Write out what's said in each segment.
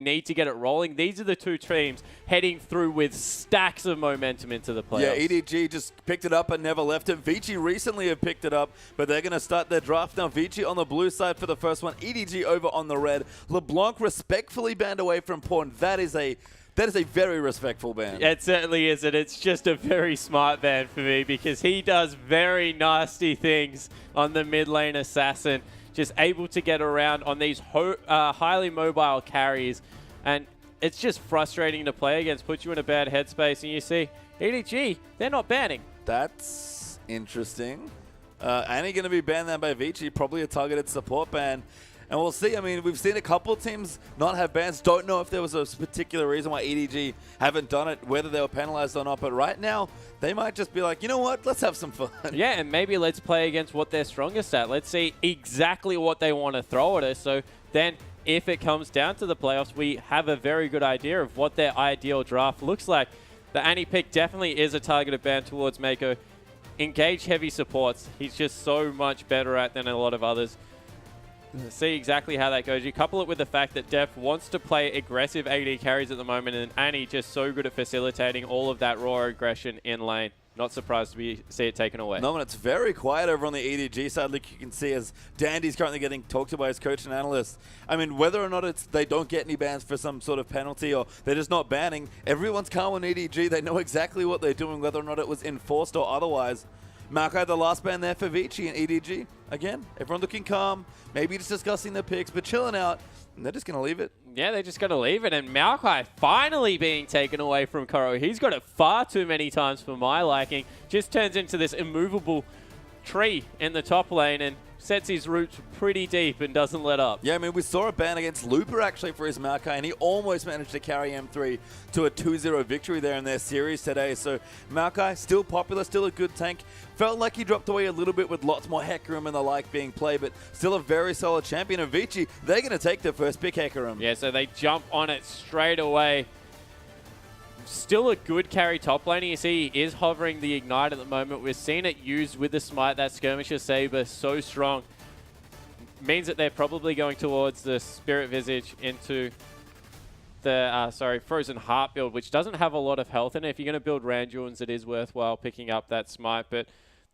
need to get it rolling. These are the two teams heading through with stacks of momentum into the playoffs. Yeah, EDG just picked it up and never left it. Vici recently have picked it up, but they're going to start their draft now. Vici on the blue side for the first one. EDG over on the red. LeBlanc respectfully banned away from Pawn. That is a very respectful ban. It certainly is, and it's just a very smart ban for me because he does very nasty things on the mid lane assassin. Just able to get around on these highly mobile carries. And it's just frustrating to play against, puts you in a bad headspace. And you see, EDG, they're not banning. That's interesting. Annie going to be banned then by Vici, probably a targeted support ban. And we'll see. I mean, we've seen a couple teams not have bans. Don't know if there was a particular reason why EDG haven't done it, whether they were penalized or not. But right now, they might just be like, you know what? Let's have some fun. Yeah, and maybe let's play against what they're strongest at. Let's see exactly what they want to throw at us. So then if it comes down to the playoffs, we have a very good idea of what their ideal draft looks like. The Annie pick definitely is a targeted ban towards Mako. Engage heavy supports. He's just so much better at than a lot of others. See exactly how that goes. You couple it with the fact that Def wants to play aggressive AD carries at the moment, and Annie just so good at facilitating all of that raw aggression in lane. Not surprised to see it taken away. No, and it's very quiet over on the EDG side, like you can see, as Dandy's currently getting talked to by his coach and analyst. I mean, whether or not they don't get any bans for some sort of penalty or they're just not banning, everyone's calm on EDG. They know exactly what they're doing, whether or not it was enforced or otherwise. Maokai, the last ban there for Vici and EDG. Again, everyone looking calm, maybe just discussing their picks, but chilling out. And they're just going to leave it. Yeah, they're just going to leave it. And Maokai finally being taken away from Koro. He's got it far too many times for my liking. Just turns into this immovable tree in the top lane and sets his roots pretty deep and doesn't let up. Yeah, I mean, we saw a ban against Looper actually for his Maokai, and he almost managed to carry M3 to a 2-0 victory there in their series today. So Maokai, still popular, still a good tank. Felt like he dropped away a little bit with lots more Hecarim and the like being played, but still a very solid champion. And Vici, they're going to take their first pick Hecarim. Yeah, so they jump on it straight away. Still a good carry top lane. You see he is hovering the Ignite at the moment. We're seeing it used with the Smite, that Skirmisher Saber, so strong. Means that they're probably going towards the Spirit Visage into the, Frozen Heart build, which doesn't have a lot of health in it. If you're going to build Randuins, it is worthwhile picking up that Smite. But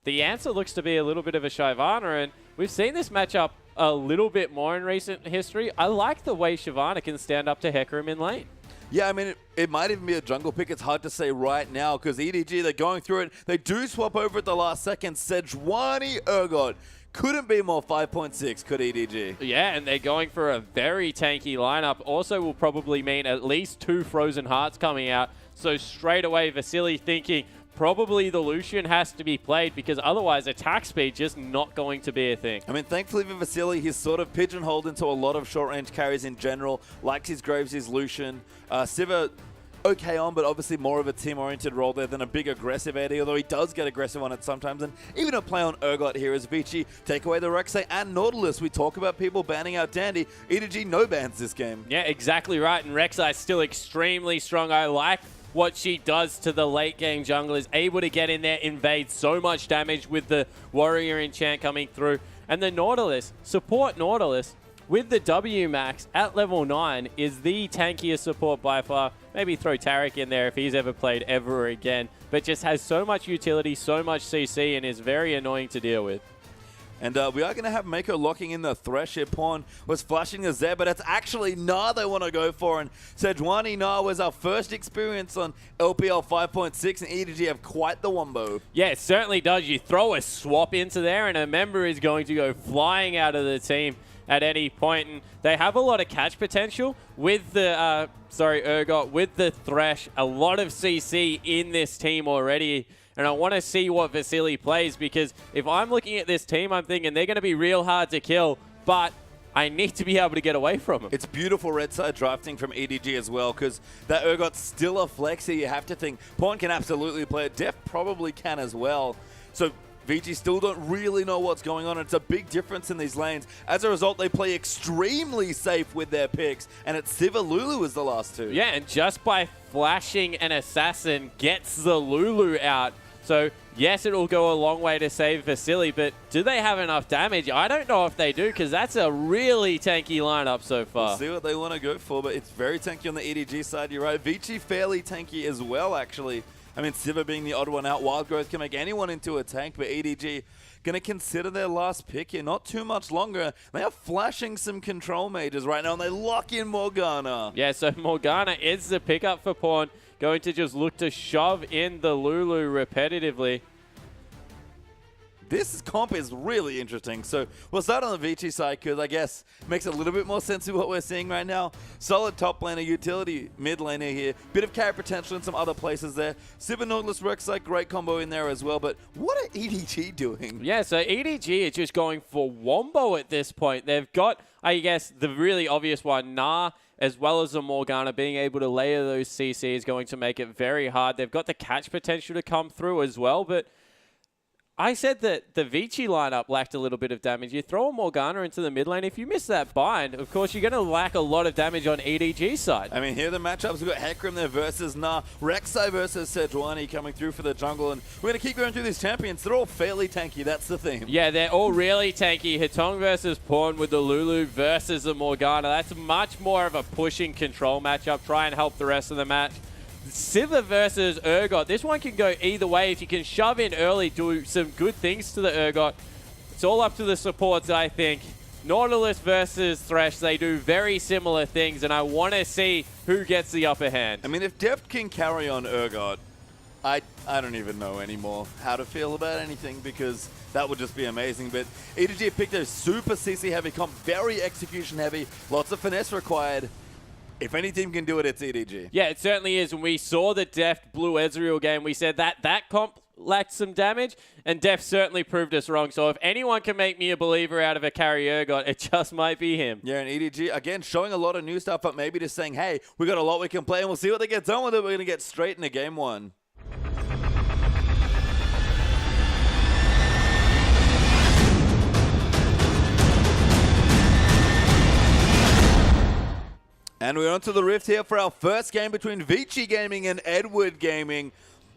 the answer looks to be a little bit of a Shyvana, and we've seen this matchup a little bit more in recent history. I like the way Shyvana can stand up to Hecarim in lane. Yeah, I mean, it might even be a jungle pick. It's hard to say right now because EDG, they're going through it. They do swap over at the last second. Sejuani Urgot. Couldn't be more 5.6, could EDG. Yeah, and they're going for a very tanky lineup. Also will probably mean at least 2 Frozen Hearts coming out. So straight away, Vasily thinking probably the Lucian has to be played because otherwise attack speed just not going to be a thing. I mean, thankfully for Vasily, he's sort of pigeonholed into a lot of short-range carries in general, likes his Graves, his Lucian. Siva, okay on, but obviously more of a team-oriented role there than a big aggressive AD, although he does get aggressive on it sometimes. And even a play on Urgot here is Vici. Take away the Rek'Sai and Nautilus. We talk about people banning out Dandy. EDG no bans this game. Yeah, exactly right. And Rek'Sai is still extremely strong. I like what she does to the late game jungle, is able to get in there, invade so much damage with the Warrior enchant coming through. And the Nautilus, support Nautilus with the W max at level 9 is the tankiest support by far. Maybe throw Taric in there if he's ever played ever again, but just has so much utility, so much CC, and is very annoying to deal with. And we are going to have Mako locking in the Thresh here. Pawn was flashing the Zed, but it's actually Nah they want to go for. And Sejuani Nah was our first experience on LPL 5.6, and EDG have quite the wombo. Yeah, it certainly does. You throw a swap into there, and a member is going to go flying out of the team at any point. And they have a lot of catch potential with the, Urgot, with the Thresh. A lot of CC in this team already. And I want to see what Vasily plays, because if I'm looking at this team, I'm thinking they're going to be real hard to kill, but I need to be able to get away from them. It's beautiful red side drafting from EDG as well, because that Urgot's still a flexi. You have to think Pawn can absolutely play it. Def probably can as well. So Vici still don't really know what's going on. It's a big difference in these lanes. As a result, they play extremely safe with their picks, and it's Siva Lulu is the last two. Yeah, and just by flashing an assassin gets the Lulu out. So Yes, it will go a long way to save Vasily, but do they have enough damage? I don't know if they do, because that's a really tanky lineup so far. We'll see what they want to go for, but it's very tanky on the EDG side. You're right. Vici fairly tanky as well, actually. I mean, Siva being the odd one out. Wild Growth can make anyone into a tank, but EDG going to consider their last pick here. Not too much longer. They are flashing some control mages right now, and they lock in Morgana. Yeah, so Morgana is the pickup for Pawn. Going to just look to shove in the Lulu repetitively. This comp is really interesting. So we'll start on the Vici side because I guess it makes a little bit more sense of what we're seeing right now. Solid top laner, utility mid laner here. Bit of carry potential in some other places there. Siva Nautilus Rek'Sai, great combo in there as well. But what are EDG doing? Yeah, so EDG is just going for Wombo at this point. They've got, I guess, the really obvious one, Nah, as well as the Morgana. Being able to layer those CC is going to make it very hard. They've got the catch potential to come through as well, but I said that the Vici lineup lacked a little bit of damage. You throw a Morgana into the mid lane. If you miss that bind, of course, you're going to lack a lot of damage on EDG's side. I mean, here are the matchups. We've got Hecarim there versus Nah. Rek'Sai versus Sejuani coming through for the jungle. And we're going to keep going through these champions. They're all fairly tanky. That's the theme. Yeah, they're all really tanky. Hitong versus Pawn with the Lulu versus the Morgana. That's much more of a pushing control matchup. Try and help the rest of the match. Siva versus Urgot. This one can go either way. If you can shove in early, do some good things to the Urgot. It's all up to the supports, I think. Nautilus versus Thresh, they do very similar things, and I want to see who gets the upper hand. I mean, if Deft can carry on Urgot, I don't even know anymore how to feel about anything because that would just be amazing. But EDG picked a super CC heavy comp, very execution heavy, lots of finesse required. If any team can do it, it's EDG. Yeah, it certainly is. When we saw the Deft Blue Ezreal game, we said that comp lacked some damage, and Deft certainly proved us wrong. So if anyone can make me a believer out of a carry Urgot, it just might be him. Yeah, and EDG, again, showing a lot of new stuff, but maybe just saying, hey, we got a lot we can play, and we'll see what they get done with it. We're going to get straight into game one. And we're onto the Rift here for our first game between Vici Gaming and Edward Gaming.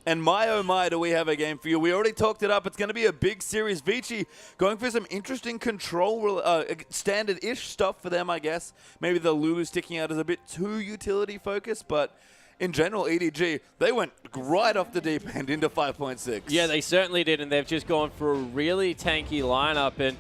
And my oh my, do we have a game for you. We already talked it up. It's going to be a big series. Vici going for some interesting control, standard-ish stuff for them, I guess. Maybe the Lulu sticking out as a bit too utility-focused, but in general, EDG, they went right off the deep end into 5.6. Yeah, they certainly did, and they've just gone for a really tanky lineup. And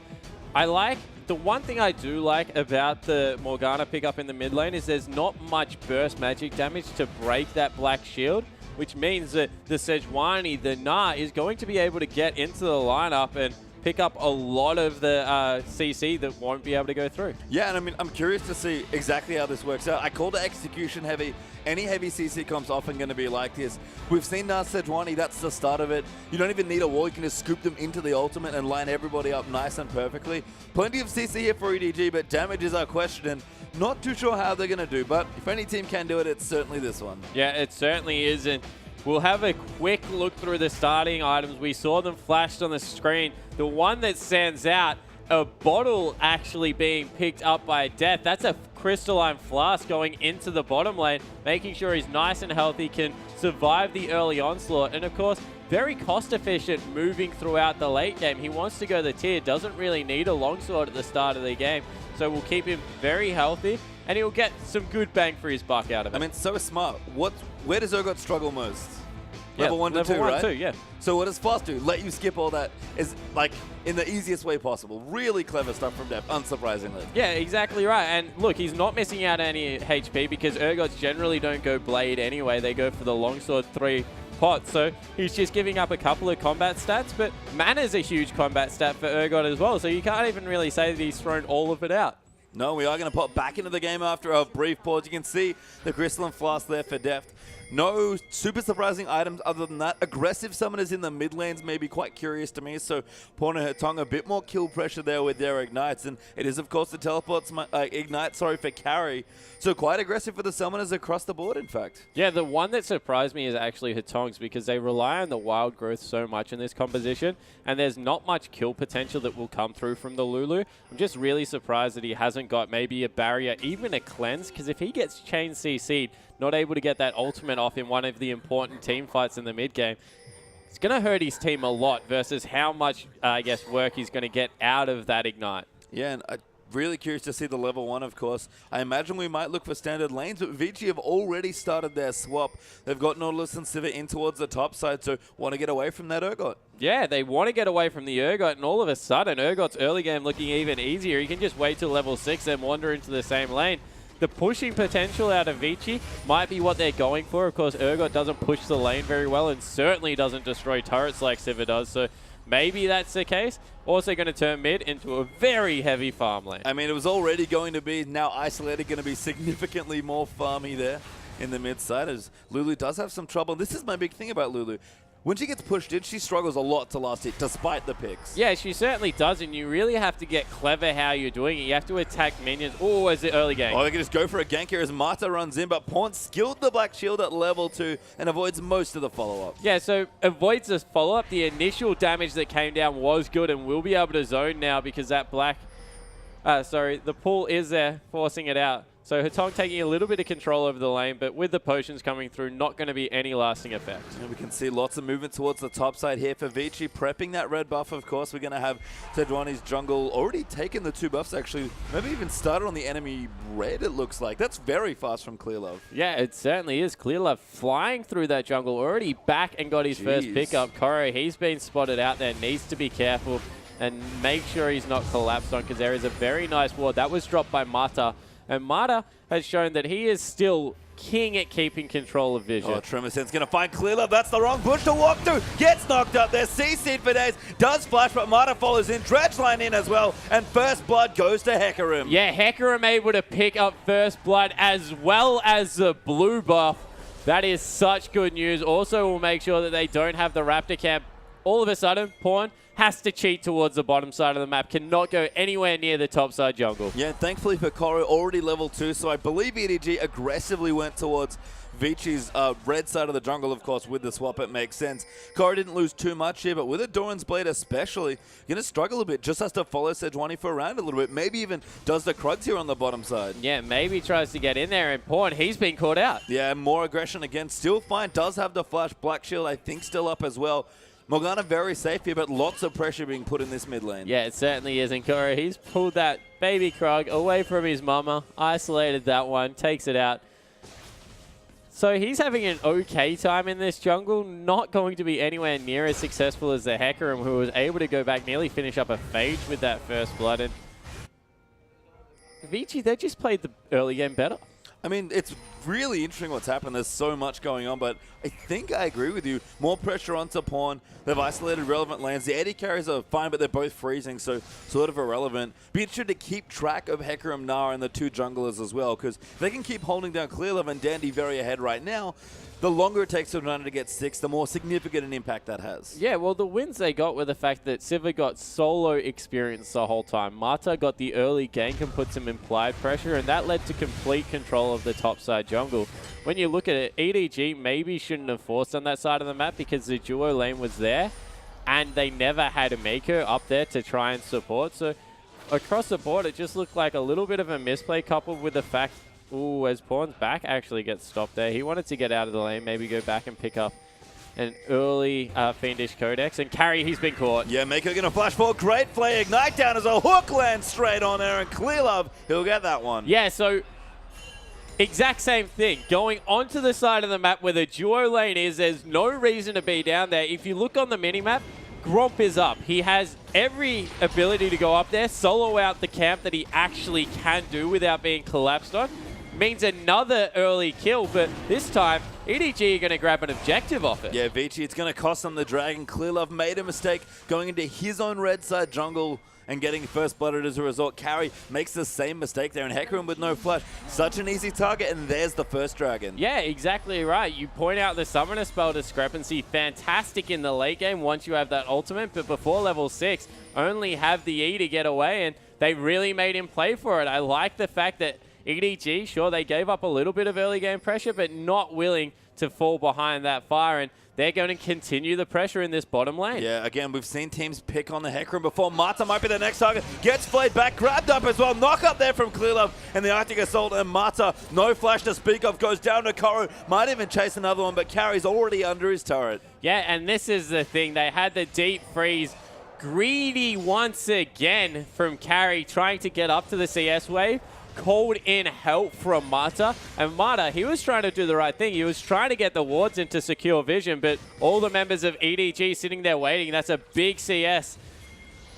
I like... The one thing I do like about the Morgana pickup in the mid lane is there's not much burst magic damage to break that black shield, which means that the Sejuani, the Nah, is going to be able to get into the lineup and pick up a lot of the CC that won't be able to go through. Yeah, and I mean, I'm curious to see exactly how this works out. I called it execution heavy. Any heavy CC comp's often going to be like this. We've seen Nah Sejuani, that's the start of it. You don't even need a wall. You can just scoop them into the ultimate and line everybody up nice and perfectly. Plenty of CC here for EDG, but damage is our question, and not too sure how they're going to do. But if any team can do it, it's certainly this one. Yeah, it certainly is. And we'll have a quick look through the starting items. We saw them flashed on the screen. The one that stands out, a bottle actually being picked up by Death. That's a crystalline flask going into the bottom lane, making sure he's nice and healthy, can survive the early onslaught. And of course, very cost efficient moving throughout the late game. He wants to go the tier, doesn't really need a longsword at the start of the game. So we'll keep him very healthy, and he'll get some good bang for his buck out of it. I mean, so smart. Where does Urgot struggle most? Yeah, level 1 to 2, level 1, right? 2, yeah. So what does Fast do? Let you skip all that is like in the easiest way possible. Really clever stuff from Depp, unsurprisingly. Yeah, exactly right. And look, he's not missing out any HP because Urgots generally don't go Blade anyway. They go for the Longsword 3 pot. So he's just giving up a couple of combat stats, but Mana's a huge combat stat for Urgot as well. So you can't even really say that he's thrown all of it out. No, we are going to pop back into the game after a brief pause. You can see the Crystalline Flask there for Deft. No super surprising items other than that. Aggressive summoners in the mid lanes may be quite curious to me. So Pawn and Hetong, a bit more kill pressure there with their ignites. And it is, of course, the teleports ignite, for carry. So quite aggressive for the summoners across the board, in fact. Yeah, the one that surprised me is actually Hetong's because they rely on the wild growth so much in this composition. And there's not much kill potential that will come through from the Lulu. I'm just really surprised that he hasn't got maybe a barrier, even a cleanse. Because if he gets chain CC'd, not able to get that ultimate off in one of the important team fights in the mid game, it's going to hurt his team a lot versus how much, I guess, work he's going to get out of that Ignite. Yeah, and really curious to see the level 1, of course. I imagine we might look for standard lanes, but Vici have already started their swap. They've got Nautilus and Sivir in towards the top side, so want to get away from that Urgot. Yeah, they want to get away from the Urgot, and all of a sudden, Urgot's early game looking even easier. He can just wait till level 6 and wander into the same lane. The pushing potential out of Vici might be what they're going for. Of course, Urgot doesn't push the lane very well and certainly doesn't destroy turrets like Sivir does, so maybe that's the case. Also going to turn mid into a very heavy farm lane. I mean, it was already going to be, now isolated, going to be significantly more farmy there in the mid side, as Lulu does have some trouble. This is my big thing about Lulu. When she gets pushed in, she struggles a lot to last hit, despite the picks. Yeah, she certainly does, and you really have to get clever how you're doing it. You have to attack minions. Oh, as the early game. Oh, they can just go for a gank here as Marta runs in, but Pawn skilled the Black Shield at level 2 and avoids most of the follow-up. Yeah, so avoids the follow-up. The initial damage that came down was good, and we'll be able to zone now because that the pull is there, forcing it out. So Hotong taking a little bit of control over the lane, but with the potions coming through, not going to be any lasting effect. And we can see lots of movement towards the top side here for Vici, prepping that red buff, of course. We're going to have Sejuani's jungle already taken the 2 buffs, actually. Maybe even started on the enemy red, it looks like. That's very fast from Clearlove. Yeah, it certainly is. Clearlove flying through that jungle, already back and got his first pickup. Koro, he's been spotted out there, needs to be careful and make sure he's not collapsed on, because there is a very nice ward. That was dropped by Mata. And Mata has shown that he is still king at keeping control of vision. Oh, Tremosen's going to find Clearlove. That's the wrong bush to walk through. Gets knocked up there. CC'd for days. Does flash, but Mata follows in. Dredge line in as well. And first blood goes to Hecarim. Yeah, Hecarim able to pick up first blood as well as the blue buff. That is such good news. Also will make sure that they don't have the Raptor camp. All of a sudden, Pawn has to cheat towards the bottom side of the map, cannot go anywhere near the top side jungle. Yeah, thankfully for Koro, already level 2, so I believe EDG aggressively went towards Vici's red side of the jungle, of course, with the swap. It makes sense. Koro didn't lose too much here, but with a Doran's Blade especially, going to struggle a bit. Just has to follow Sejuani for around a little bit. Maybe even does the Krugs here on the bottom side. Yeah, maybe tries to get in there, and Pawn, he's been caught out. Yeah, more aggression again. Still fine. Does have the flash. Black Shield, I think, still up as well. Morgana very safe here, but lots of pressure being put in this mid lane. Yeah, it certainly is. And Koro, he's pulled that baby Krug away from his mama, isolated that one, takes it out. So he's having an okay time in this jungle, not going to be anywhere near as successful as the Hecarim, who was able to go back, nearly finish up a phage with that first blood. And Vici, they just played the early game better. I mean, it's really interesting what's happened. There's so much going on, but I think I agree with you. More pressure onto Pawn. They've isolated relevant lanes. The AD carries are fine, but they're both freezing, so sort of irrelevant. Be interested to keep track of Hecarim, Nara, and the 2 junglers as well, because if they can keep holding down Clearlove and Dandy very ahead right now, the longer it takes for Nana to get 6, the more significant an impact that has. Yeah, well, the wins they got were the fact that Sivir got solo experience the whole time. Mata got the early gank and put some implied pressure, and that led to complete control of the topside jungle. When you look at it, EDG maybe shouldn't have forced on that side of the map because the duo lane was there, and they never had a Mako up there to try and support. So across the board, it just looked like a little bit of a misplay coupled with the fact, ooh, as Pawn's back actually gets stopped there. He wanted to get out of the lane, maybe go back and pick up an early Fiendish Codex. And Carry, he's been caught. Yeah, Mako going to flash for great play. Ignite down as a hook lands straight on there, and Clearlove, he'll get that one. Yeah, so exact same thing. Going onto the side of the map where the duo lane is, there's no reason to be down there. If you look on the minimap, Gromp is up. He has every ability to go up there, solo out the camp that he actually can do without being collapsed on. Means another early kill, but this time, EDG are going to grab an objective off it. Yeah, Vici, it's going to cost them the dragon. Clearlove made a mistake going into his own red side jungle and getting first blooded as a result. Carry makes the same mistake there, and Hecarim with no flash. Such an easy target, and there's the first dragon. Yeah, exactly right. You point out the summoner spell discrepancy. Fantastic in the late game once you have that ultimate, but before level 6, only have the E to get away, and they really made him play for it. I like the fact that EDG, sure, they gave up a little bit of early game pressure, but not willing to fall behind that fire, and they're going to continue the pressure in this bottom lane. Yeah, again, we've seen teams pick on the Hecarim before. Mata might be the next target. Gets flayed back, grabbed up as well. Knock up there from Clearlove and the Arctic Assault, and Mata, no flash to speak of, goes down to Koro. Might even chase another one, but Carry's already under his turret. Yeah, and this is the thing. They had the deep freeze. Greedy once again from Carry, trying to get up to the CS wave. Called in help from Mata, and Mata, he was trying to do the right thing. He was trying to get the wards into secure vision, but all the members of EDG sitting there waiting. That's a big CS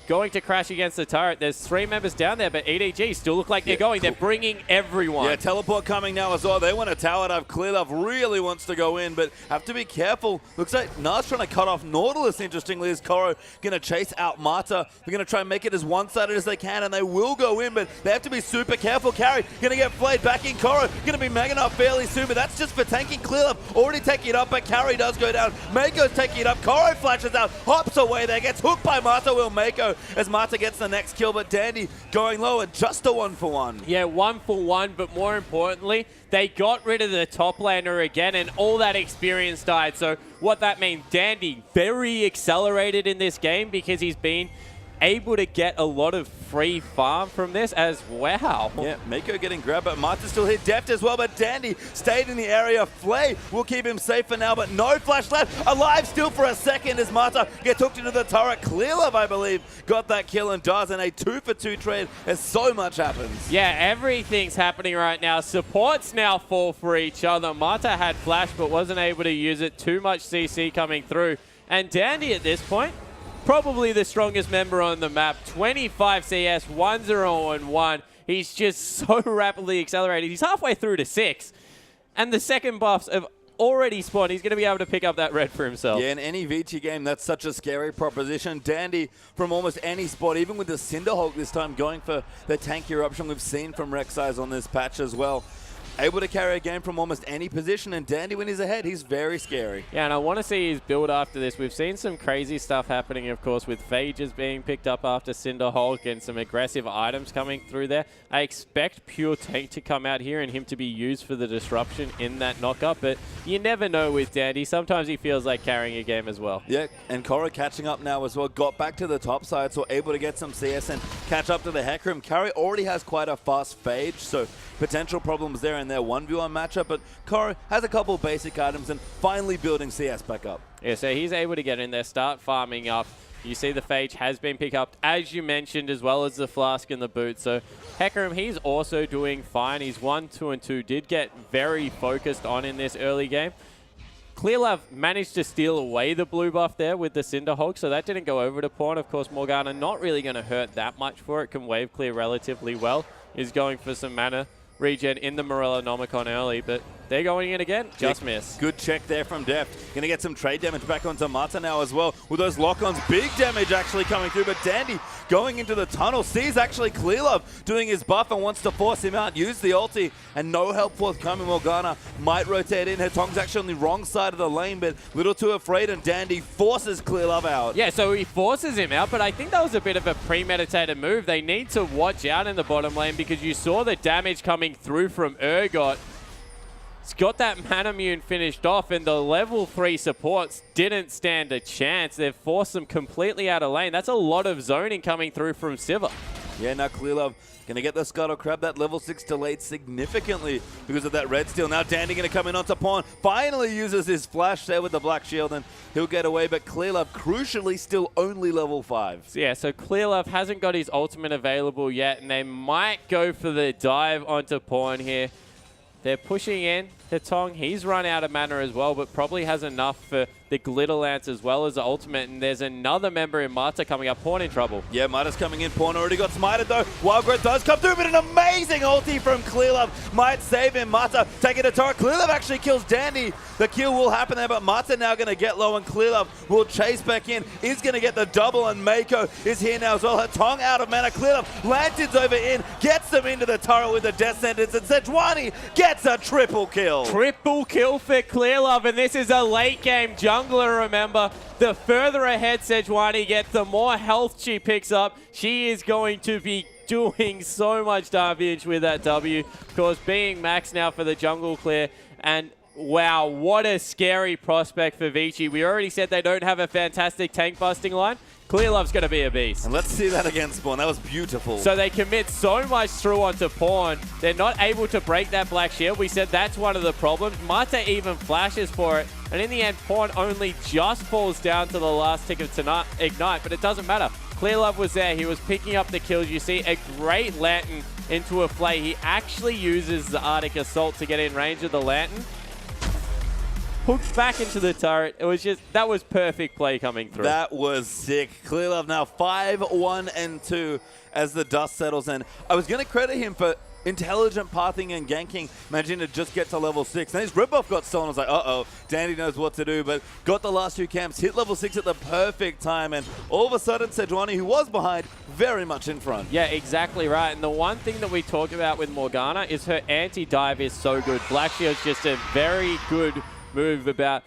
going to crash against the turret. There's 3 members down there, but EDG still look like they're going. They're bringing everyone. Yeah, teleport coming now as well. They want to tower dive. Clearlove really wants to go in, but have to be careful. Looks like Nars trying to cut off Nautilus, interestingly, as Koro going to chase out Mata. They're going to try and make it as one-sided as they can, and they will go in, but they have to be super careful. Carry going to get flayed back in. Koro going to be megging up fairly soon, but that's just for tanking. Clearlove already taking it up, but Carry does go down. Mako's taking it up. Koro flashes out, hops away there, gets hooked by Mata. Will Mako as Mata gets the next kill, but Dandy going low and just a 1-for-1. Yeah, 1-for-1, but more importantly, they got rid of the top laner again, and all that experience died. So what that means, Dandy very accelerated in this game because he's been able to get a lot of free farm from this as well. Yeah, Mako getting grabbed, but Mata still hit deft as well, but Dandy stayed in the area. Flay will keep him safe for now, but no flash left. Alive still for a second as Mata gets hooked into the turret. Clearlove, I believe, got that kill and does, and a 2-for-2 trade as so much happens. Yeah, everything's happening right now. Supports now fall for each other. Mata had flash, but wasn't able to use it. Too much CC coming through. And Dandy at this point, probably the strongest member on the map. 25 CS, 1-0-1. He's just so rapidly accelerated. He's halfway through to 6. And the second buffs have already spawned. He's going to be able to pick up that red for himself. Yeah, in any Vici game, that's such a scary proposition. Dandy from almost any spot, even with the Cinderhulk this time, going for the tankier option we've seen from Rek'Sai on this patch as well. Able to carry a game from almost any position, and Dandy, when he's ahead, he's very scary. Yeah, and I want to see his build after this. We've seen some crazy stuff happening, of course, with Phages being picked up after Cinderhulk and some aggressive items coming through there. I expect Pure Tank to come out here and him to be used for the disruption in that knockup, but you never know with Dandy. Sometimes he feels like carrying a game as well. Yeah, and Koro catching up now as well. Got back to the top side, so able to get some CS and catch up to the Hecarim. Carry already has quite a fast Phage, so potential problems there in their 1v1 matchup, but Koro has a couple basic items and finally building CS back up. Yeah, so he's able to get in there, start farming up. You see the Phage has been picked up, as you mentioned, as well as the Flask and the Boot. So Hecarim, he's also doing fine. He's 1, 2, and 2. Did get very focused on in this early game. Clearlove managed to steal away the blue buff there with the Cinderhulk, so that didn't go over to Pawn. Of course, Morgana not really going to hurt that much for it. Can wave clear relatively well. Is going for some mana regen in the Morella Nomicon early, but they're going in again. Just miss. Good check there from Deft. Going to get some trade damage back onto Mata now as well. With those lock-ons, big damage actually coming through, but Dandy going into the tunnel. Sees actually Clearlove doing his buff and wants to force him out. Use the ulti, and no help forthcoming. Morgana might rotate in. Her tongue's actually on the wrong side of the lane, but little too afraid, and Dandy forces Clearlove out. Yeah, so he forces him out, but I think that was a bit of a premeditated move. They need to watch out in the bottom lane because you saw the damage coming through from Urgot. He's got that Manamune finished off, and the level 3 supports didn't stand a chance. They've forced them completely out of lane. That's a lot of zoning coming through from Sivir. Yeah, now Clearlove going to get the Scuttle Crab. That level 6 delayed significantly because of that red steel. Now Dandy going to come in onto Pawn. Finally uses his flash there with the Black Shield, and he'll get away. But Clearlove, crucially, still only level 5. Yeah, so Clearlove hasn't got his ultimate available yet, and they might go for the dive onto Pawn here. They're pushing in. Hetong, he's run out of mana as well, but probably has enough for the Glitter Lance as well as the ultimate. And there's another member in Mata coming up. Pawn in trouble. Yeah, Mata's coming in. Pawn already got smited though. Wild Growth does come through, but an amazing ulti from Clearlove might save him. Mata taking a turret. Clearlove actually kills Dandy. The kill will happen there, but Mata now going to get low, and Clearlove will chase back in. Is going to get the double, and Mako is here now as well. Hetong out of mana. Clearlove lanterns over in, gets them into the turret with the death sentence, and Sejuani gets a triple kill. Triple kill for Clearlove, and this is a late game jungler, remember. The further ahead Sejuani gets, the more health she picks up. She is going to be doing so much damage with that W. Of course, being max now for the jungle clear. And wow, what a scary prospect for Vici. We already said they don't have a fantastic tank busting line. Clearlove's going to be a beast. And let's see that again, Spawn. That was beautiful. So they commit so much through onto Pawn. They're not able to break that black shield. We said that's one of the problems. Mata even flashes for it. And in the end, Pawn only just falls down to the last tick of Ignite, but it doesn't matter. Clearlove was there. He was picking up the kills. You see a great Lantern into a Flay. He actually uses the Arctic Assault to get in range of the Lantern. Hooked back into the turret. It was just, that was perfect play coming through. That was sick. Clearlove now 5-1-2 as the dust settles in. I was going to credit him for intelligent pathing and ganking, managing to just get to level 6. And his ripoff got stolen. I was like, uh-oh, Dandy knows what to do, but got the last 2 camps, hit level 6 at the perfect time, and all of a sudden, Sejuani, who was behind, very much in front. Yeah, exactly right. And the one thing that we talk about with Morgana is her anti-dive is so good. Black Shield's just a very good move about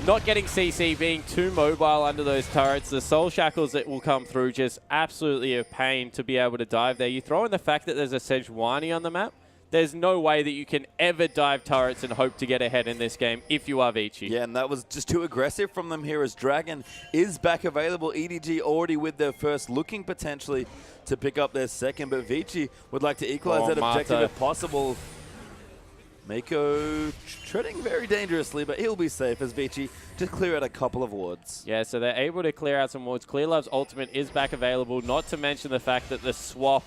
not getting CC, being too mobile under those turrets. The soul shackles that will come through, just absolutely a pain to be able to dive there. You throw in the fact that there's a Sejuani on the map, there's no way that you can ever dive turrets and hope to get ahead in this game if you are Vici. Yeah, and that was just too aggressive from them here as Dragon is back available. EDG already with their first, looking potentially to pick up their second, but Vici would like to equalize that objective if possible. Mako treading very dangerously, but he'll be safe as Vici just clear out a couple of wards. Yeah, so they're able to clear out some wards. Clearlove's ultimate is back available, not to mention the fact that the swap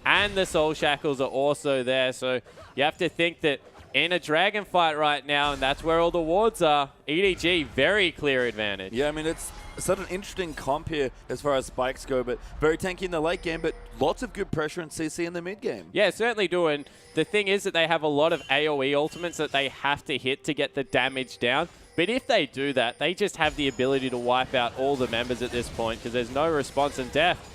and the soul shackles are also there. So you have to think that in a dragon fight right now, and that's where all the wards are, EDG, very clear advantage. Yeah, I mean, it's such an interesting comp here as far as spikes go, but very tanky in the late game, but lots of good pressure and CC in the mid game. Yeah, certainly do. And the thing is that they have a lot of AoE ultimates that they have to hit to get the damage down. But if they do that, they just have the ability to wipe out all the members at this point because there's no response and death.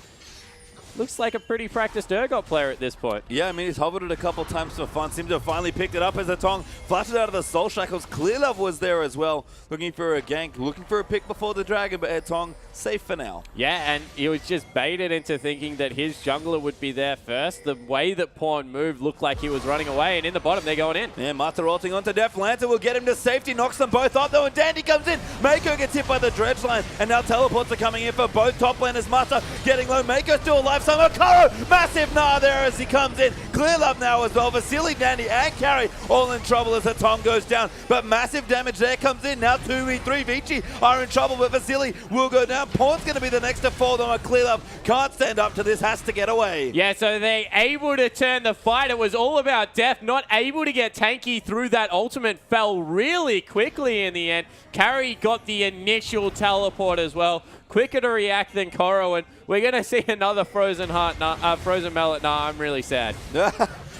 Looks like a pretty practiced Urgot player at this point. Yeah, I mean, he's hovered it a couple times for fun. Seemed to have finally picked it up as the Tong flashes out of the Soul Shackles. Clearlove was there as well, looking for a gank, looking for a pick before the Dragon, but Tong safe for now. Yeah, and he was just baited into thinking that his jungler would be there first. The way that Pawn moved looked like he was running away, and in the bottom, they're going in. Yeah, Mata ulting onto Def. Lantern will get him to safety, knocks them both up though, and Dandy comes in. Mako gets hit by the dredge line, and now teleports are coming in for both top laners. Mata getting low, Mako still alive, somehow Karo, massive Nah there as he comes in. Clearlove now as well. Vasily, Dandy, and Carry all in trouble as the Tom goes down, but massive damage there comes in. Now 2v3, Vici are in trouble, but Vasily will go down. Pawn's going to be the next to fall down. Clearlove can't stand up to this, has to get away. Yeah, so they're able to turn the fight. It was all about death, not able to get tanky through that ultimate. Fell really quickly in the end. Carry got the initial teleport as well. Quicker to react than Koro, and we're going to see another frozen heart, frozen mallet. Nah, I'm really sad.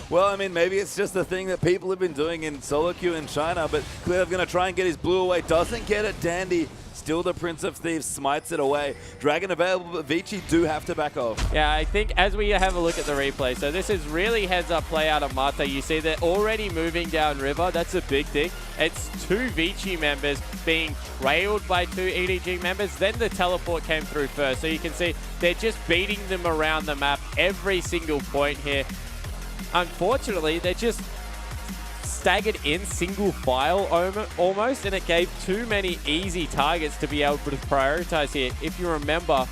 Well, I mean, maybe it's just the thing that people have been doing in solo queue in China, but Clearlove going to try and get his blue away. Doesn't get it. Dandy, still the Prince of Thieves, smites it away. Dragon available, but Vici do have to back off. Yeah, I think as we have a look at the replay, so this is really heads-up play out of Mata. You see they're already moving down river. That's a big thing. It's 2 Vici members being trailed by 2 EDG members. Then the teleport came through first. So you can see they're just beating them around the map every single point here. Unfortunately, they're just staggered in single file almost, and it gave too many easy targets to be able to prioritize here. If you remember,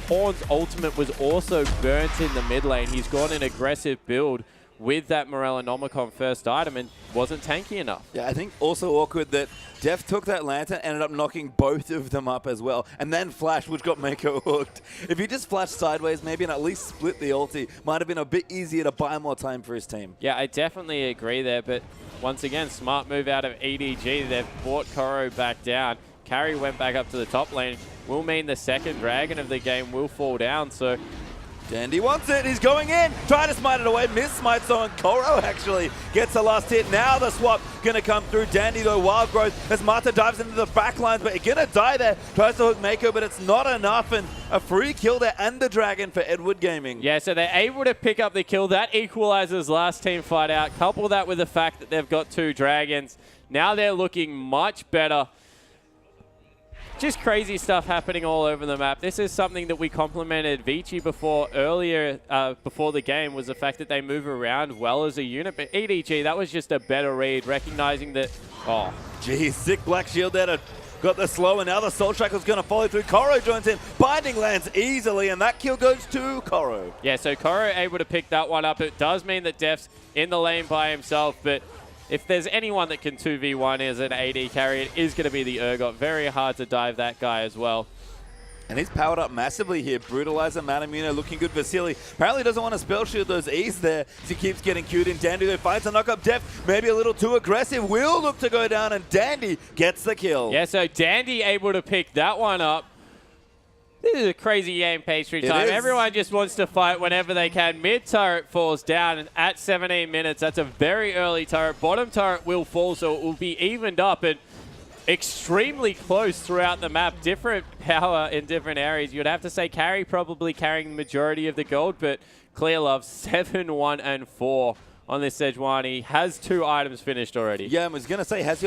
Pawn's ultimate was also burnt in the mid lane. He's gone an aggressive build with that Morellonomicon first item and wasn't tanky enough. Yeah, I think also awkward that Def took that Lantern, ended up knocking both of them up as well, and then Flash, which got Mako hooked. If he just flashed sideways, maybe, and at least split the ulti, might have been a bit easier to buy more time for his team. Yeah, I definitely agree there, but once again, smart move out of EDG. They've brought Koro back down. Carry went back up to the top lane. Will mean the second Dragon of the game will fall down, so Dandy wants it, he's going in, trying to smite it away, miss smites on Koro actually, gets the last hit, now the swap gonna come through. Dandy though, wild growth, as Mata dives into the back lines, but he's gonna die there, tries to hook Mako, but it's not enough, and a free kill there, and the Dragon for Edward Gaming. Yeah, so they're able to pick up the kill, that equalizes last team fight out, couple that with the fact that they've got 2 Dragons, now they're looking much better. just crazy stuff happening all over the map. This is something that we complimented Vici earlier before the game, was the fact that they move around well as a unit. But EDG, that was just a better read, recognizing that, oh. Geez, sick Black Shield there to got the slow, and now the Soul Shackle's going to follow through. Koro joins in. Binding lands easily, and that kill goes to Koro. Yeah, so Koro able to pick that one up. It does mean that Def's in the lane by himself, but if there's anyone that can 2v1 as an AD carry, it is going to be the Urgot. Very hard to dive that guy as well. And he's powered up massively here. Brutalizer, Manamuna looking good. Vasily apparently doesn't want to spell shield those E's there, so he keeps getting queued in. Dandy though finds a knock up. Def maybe a little too aggressive. Will look to go down, and Dandy gets the kill. Yeah, so Dandy able to pick that one up. This is a crazy game pastry time. Everyone just wants to fight whenever they can. Mid turret falls down at 17 minutes. That's a very early turret. Bottom turret will fall, so it will be evened up and extremely close throughout the map. Different power in different areas. You'd have to say Carry probably carrying the majority of the gold, but Clearlove 7-1-4 on this Sejuani. Has 2 items finished already. Yeah, I was going to say, has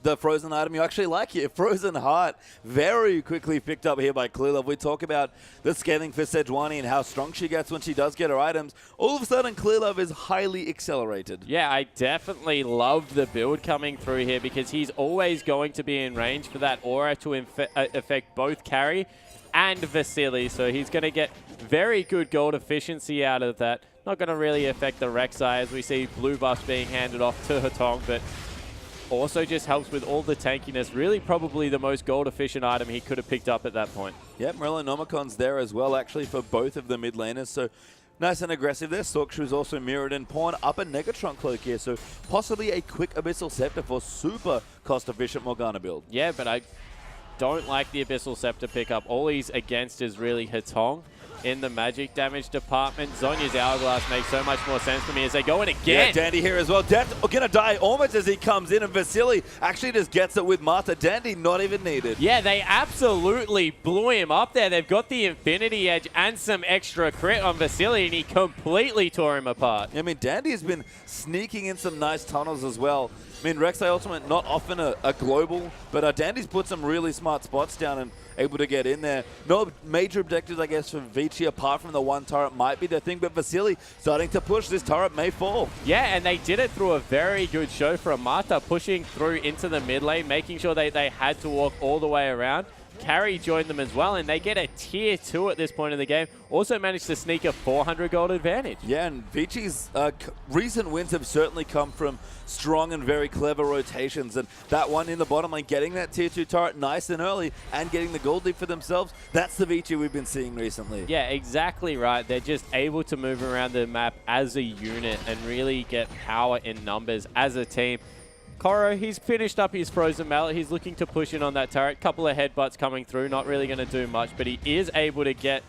the frozen item you actually like here? Frozen Heart, very quickly picked up here by Clearlove. We talk about the scaling for Sejuani and how strong she gets when she does get her items. All of a sudden, Clearlove is highly accelerated. Yeah, I definitely love the build coming through here, because he's always going to be in range for that aura to affect both Carry and Vasily. So he's going to get very good gold efficiency out of that. Not going to really affect the Rek'Sai, as we see blue buffs being handed off to Hetong, but also just helps with all the tankiness. Really probably the most gold efficient item he could have picked up at that point. Yep, Morellonomicon's there as well, actually, for both of the mid laners. So nice and aggressive there. Stalkshoe's also mirrored, and Pawn up a Negatron cloak here. So possibly a quick Abyssal Scepter for super cost efficient Morgana build. Yeah, but I don't like the Abyssal Scepter pickup. All he's against is really Hetong in the magic damage department. Zhonya's Hourglass makes so much more sense for me as they go in again. Yeah, Dandy here as well. Death gonna die almost as he comes in, and Vasily actually just gets it with Martha. Dandy not even needed. Yeah, they absolutely blew him up there. They've got the Infinity Edge and some extra crit on Vasily, and he completely tore him apart. I mean, Dandy's been sneaking in some nice tunnels as well. I mean, Rek'Sai Ultimate, not often a global, but Dandy's put some really smart spots down and able to get in there. No major objectives, I guess, for Vici, apart from the one turret might be the thing, but Vasily starting to push. This turret may fall. Yeah, and they did it through a very good show from Marta, pushing through into the mid lane, making sure they had to walk all the way around. Carry joined them as well, and they get a tier 2 at this point in the game. Also managed to sneak a 400 gold advantage. Yeah, and Vici's recent wins have certainly come from strong and very clever rotations. And that one in the bottom lane, getting that tier 2 turret nice and early and getting the gold lead for themselves, that's the Vici we've been seeing recently. Yeah, exactly right. They're just able to move around the map as a unit and really get power in numbers as a team. Koro, he's finished up his Frozen Mallet. He's looking to push in on that turret. Couple of headbutts coming through. Not really going to do much, but he is able to get...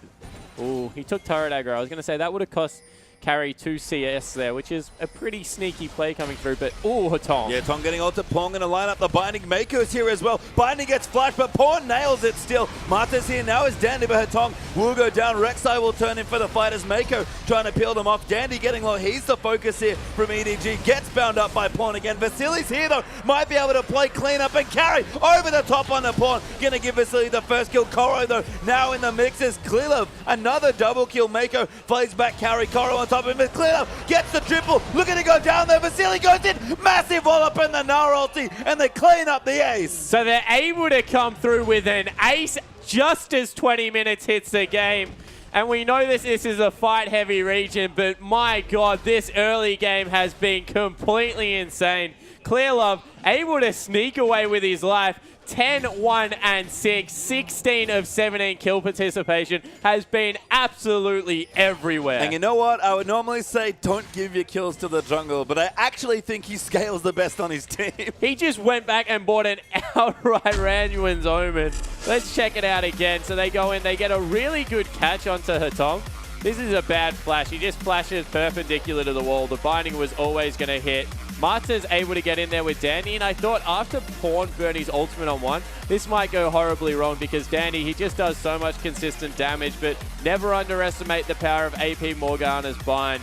Ooh, he took turret aggro. I was going to say that would have cost Carry 2 CS there, which is a pretty sneaky play coming through, but ooh, Hetong. Yeah, Tong getting ult to Pong and a line up. The Binding Mako's here as well. Binding gets flashed, but Pawn nails it still. Marta's here now as Dandy, but Hetong will go down. Rek'Sai will turn in for the fight as Mako trying to peel them off. Dandy getting low. He's the focus here from EDG. Gets bound up by Pawn again. Vasily's here though. Might be able to play clean up and Carry over the top on the Pawn. Gonna give Vasily the first kill. Koro though now in the mix is Clearlove. Another double kill. Mako plays back Carry. Koro on top of him. Clearlove gets the triple. Look at it go down there. Vasily goes in. Massive wallop in the Nara ulti, and they clean up the ace. So they're able to come through with an ace just as 20 minutes hits the game. And we know this is a fight-heavy region, but my God, this early game has been completely insane. Clearlove able to sneak away with his life. 10-1-6, 16 of 17 kill participation has been absolutely everywhere. And you know what? I would normally say don't give your kills to the jungle, but I actually think he scales the best on his team. He just went back and bought an outright Randuin's Omen. Let's check it out again. So they go in, they get a really good catch onto Hetong. This is a bad flash. He just flashes perpendicular to the wall. The binding was always going to hit. Marta's able to get in there with Dandy, and I thought after Pawn burned his ultimate on one, this might go horribly wrong because Dandy, he just does so much consistent damage, but never underestimate the power of AP Morgana's bind.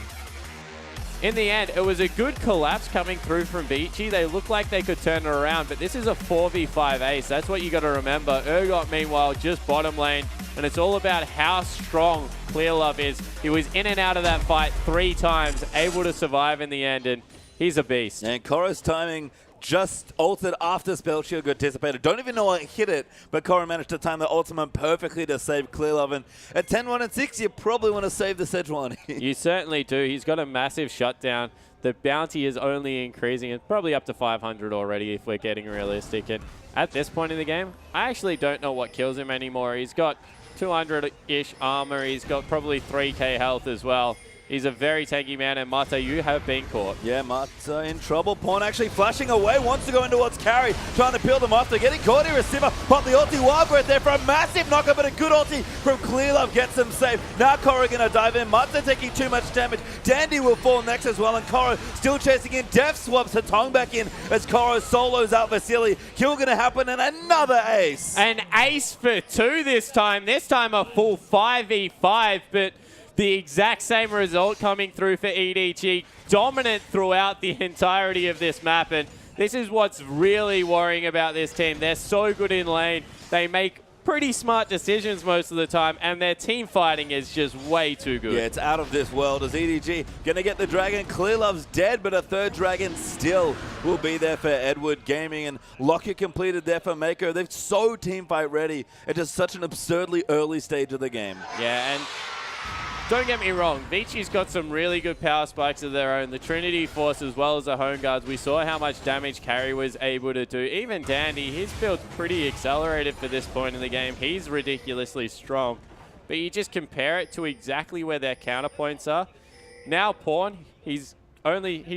in the end, it was a good collapse coming through from Vici. They looked like they could turn it around, but this is a 4v5 ace. That's what you got to remember. Urgot, meanwhile, just bottom lane, and it's all about how strong Clearlove is. He was in and out of that fight 3 times, able to survive in the end, and he's a beast. And Korra's timing just ulted after Spell Shield anticipated. Don't even know what hit it, but Korra managed to time the ultimate perfectly to save Clearlove. And at 10-1 and 6, you probably want to save the Sejuani. You certainly do. He's got a massive shutdown. The bounty is only increasing. It's probably up to 500 already if we're getting realistic. And at this point in the game, I actually don't know what kills him anymore. He's got 200-ish armor. He's got probably 3k health as well. He's a very tanky man, and Mata, you have been caught. Yeah, Mata in trouble. Pawn actually flashing away, wants to go in towards Carry, trying to peel them off. They're getting caught here. Receiver pop the ulti wild breath there for a massive knocker, but a good ulti from Clearlove gets them safe. Now Korra going to dive in. Mata taking too much damage. Dandy will fall next as well, and Korra still chasing in. Def swaps Hatong back in as Korra solos out Vasily. Kill going to happen, and another ace. An ace for 2 this time. This time a full 5v5, but the exact same result coming through for EDG. Dominant throughout the entirety of this map, and this is what's really worrying about this team. They're so good in lane. They make pretty smart decisions most of the time, and their team fighting is just way too good. Yeah, it's out of this world as EDG going to get the dragon. Clearlove's dead, but a 3rd dragon still will be there for Edward Gaming, and Lockyer completed there for Mako. They're so team fight ready at just such an absurdly early stage of the game. Yeah, and don't get me wrong, Vici's got some really good power spikes of their own. The Trinity Force as well as the Home Guards. We saw how much damage Carry was able to do. Even Dandy, his build's pretty accelerated for this point in the game. He's ridiculously strong. But you just compare it to exactly where their counterpoints are. Now Pawn, he's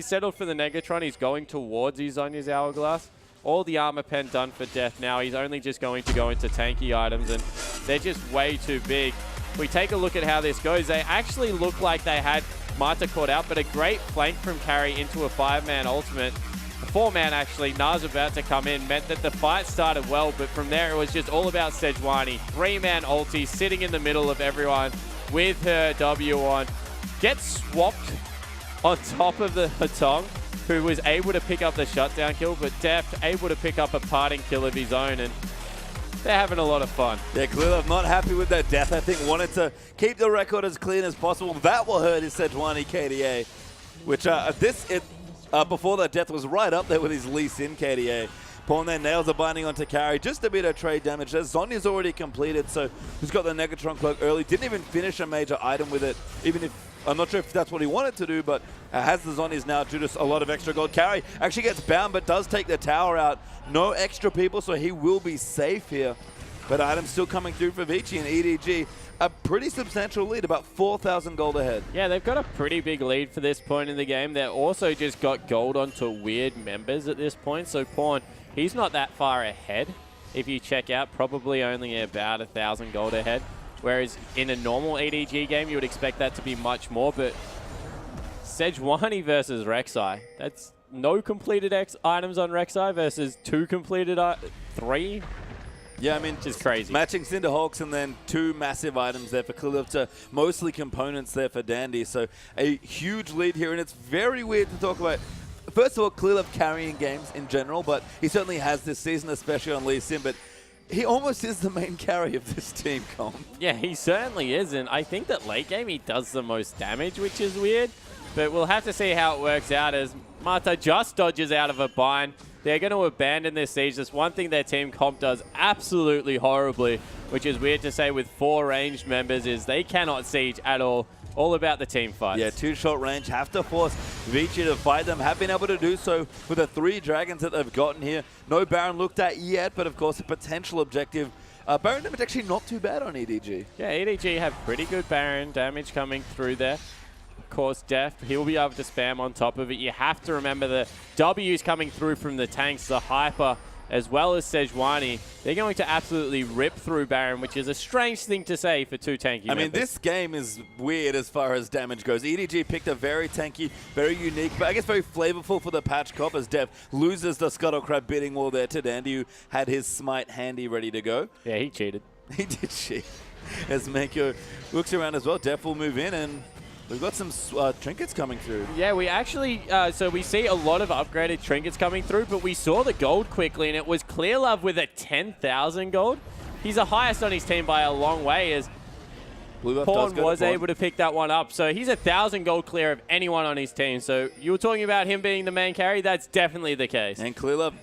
settled for the Negatron. He's going towards his Zonya's Hourglass. All the armor pen done for death now. He's only just going to go into tanky items, and they're just way too big. We take a look at how this goes. They actually look like they had Mata caught out, but a great flank from Carry into a 5-man ultimate. A 4-man actually, Nas about to come in, meant that the fight started well, but from there it was just all about Sejuani. 3-man ulti, sitting in the middle of everyone with her W on. Gets swapped on top of the Hatong, who was able to pick up the shutdown kill, but Deft able to pick up a parting kill of his own, and they're having a lot of fun. Yeah, Clearlove not happy with their death. I think wanted to keep the record as clean as possible. That will hurt his Sejuani KDA, which before that death was right up there with his Lee Sin KDA. Pawn there, nails are binding onto Carry. Just a bit of trade damage. Zonya's already completed, so he's got the Negatron Cloak early. Didn't even finish a major item with it, even if I'm not sure if that's what he wanted to do, but has the Zonies now due to a lot of extra gold. Carry actually gets bound, but does take the tower out. No extra people, so he will be safe here. But items still coming through for Vici and EDG. A pretty substantial lead, about 4,000 gold ahead. Yeah, they've got a pretty big lead for this point in the game. They're also just got gold onto weird members at this point. So Pawn, he's not that far ahead. If you check out, probably only about 1,000 gold ahead. Whereas in a normal EDG game, you would expect that to be much more. But Sejuani versus Rek'Sai, that's no completed items on Rek'Sai versus 2 completed 3. Yeah, I mean, which is crazy. Matching Cinderhawks and then 2 massive items there for Clearlove to mostly components there for Dandy. So a huge lead here, and it's very weird to talk about. First of all, Clearlove carrying games in general, but he certainly has this season, especially on Lee Sin, but he almost is the main carry of this team, Colm. Yeah, he certainly is, and I think that late game he does the most damage, which is weird. But we'll have to see how it works out as Mata just dodges out of a bind. They're going to abandon this siege. That's one thing their team comp does absolutely horribly, which is weird to say with 4 ranged members, is they cannot siege at all. All about the team fights. Yeah, 2 short range. Have to force Vici to fight them. Have been able to do so with the 3 dragons that they've gotten here. No Baron looked at yet, but of course a potential objective. Baron damage actually not too bad on EDG. Yeah, EDG have pretty good Baron damage coming through there. Of course, Def, he'll be able to spam on top of it. You have to remember the W's coming through from the tanks, the Hyper, as well as Sejuani. They're going to absolutely rip through Baron, which is a strange thing to say for 2 tanky members. I mean, this game is weird as far as damage goes. EDG picked a very tanky, very unique, but I guess very flavorful for the patch cop as Def loses the Scuttle Crab bidding war there to Dandy, who had his smite handy ready to go. Yeah, he cheated. He did cheat. As Mako looks around as well, Def will move in, and We've got some trinkets coming through. Yeah, we actually, so we see a lot of upgraded trinkets coming through, but we saw the gold quickly, and it was Clear Love with a 10,000 gold. He's the highest on his team by a long way, as Pawn was able to pick that one up. So he's 1,000 gold clear of anyone on his team. So you were talking about him being the main carry. That's definitely the case. And Clear Love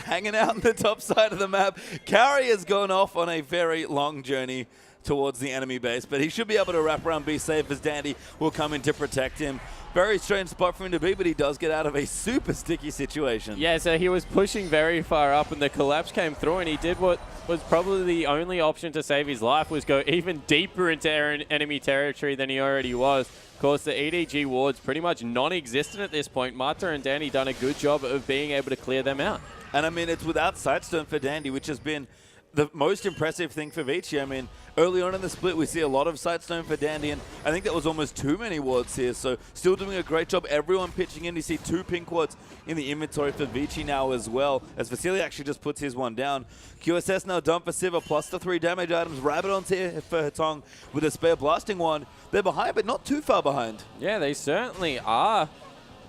hanging out on the top side of the map. Carry has gone off on a very long journey towards the enemy base, but he should be able to wrap around, be safe, as Dandy will come in to protect him. Very strange spot for him to be, but he does get out of a super sticky situation. Yeah, so he was pushing very far up, and the collapse came through, and he did what was probably the only option to save his life, was go even deeper into enemy territory than he already was. Of course, the EDG ward's pretty much non-existent at this point. Mata and Dandy done a good job of being able to clear them out. And I mean, it's without Sightstone for Dandy, which has been the most impressive thing for Vici. I mean, early on in the split, we see a lot of Sightstone for Dandy, and I think that was almost too many wards here. So still doing a great job. Everyone pitching in. You see 2 pink wards in the inventory for Vici now as well, as Vasily actually just puts his one down. QSS now done for Siva, plus the 3 damage items. Rabadon's here for Hetong with a spare blasting one. They're behind, but not too far behind. Yeah, they certainly are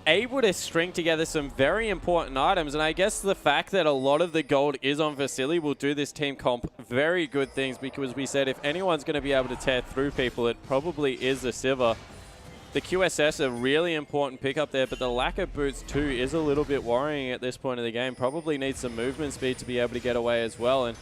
able to string together some very important items, and I guess the fact that a lot of the gold is on Vasily will do this team comp very good things, because we said if anyone's going to be able to tear through people, it probably is the Siva. The QSS a really important pickup there, but the lack of boots too is a little bit worrying at this point of the game. Probably needs some movement speed to be able to get away as well. And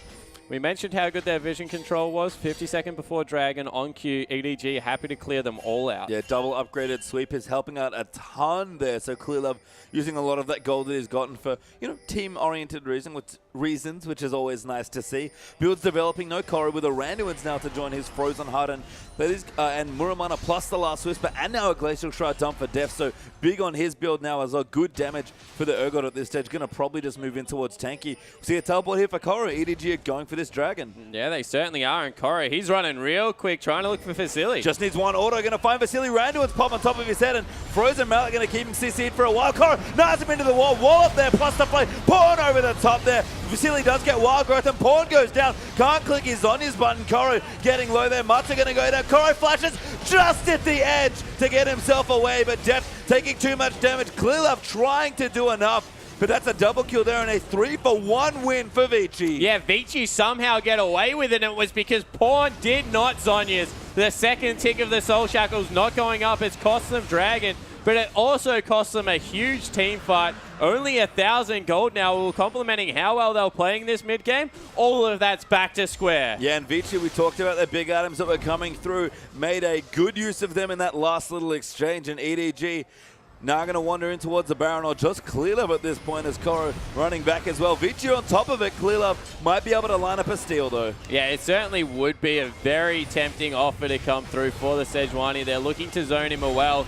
we mentioned how good their vision control was. 50 seconds before Dragon on cue. EDG happy to clear them all out. Yeah, double upgraded sweep is helping out a ton there. So Clear Love using a lot of that gold that he's gotten for, you know, team-oriented reasons, which is always nice to see. Builds developing. No Korra with a Randuin's now to join his Frozen Harden. That is, and Muramana plus the Last Whisper, and now a Glacial Shroud dump for Def. So big on his build now as a good damage for the Urgot at this stage. Going to probably just move in towards Tanky. See a teleport here for Korra. EDG are going for this Dragon. Yeah, they certainly are. And Korra, he's running real quick, trying to look for Vasily. Just needs one auto. Going to find Vasily. Randuin's pop on top of his head, and Frozen Mallet going to keep him CC'd for a while. Korra knocks him into the wall. Wall up there, plus the play. Pawn over the top there. Vasily does get wild growth, and Pawn goes down. Can't click his Zonya's button. Korra getting low there. Mata going to go down. Korra flashes just at the edge to get himself away, but Def taking too much damage. Clear Love trying to do enough, but that's a double kill there and a 3-for-1 win for Vici. Yeah, Vici somehow get away with it, and it was because Pawn did not Zonya's. The second tick of the Soul Shackles not going up. It's cost them Dragon, but it also cost them a huge team fight. Only 1,000 gold now, complimenting how well they were playing this mid-game. All of that's back to square. Yeah, and Vici, we talked about the big items that were coming through, made a good use of them in that last little exchange, and EDG now going to wander in towards the Baron, or just Clear Love at this point, as Korra running back as well. Vici on top of it. Clear Love might be able to line up a steal though. Yeah, it certainly would be a very tempting offer to come through for the Sejuani. They're looking to zone him well.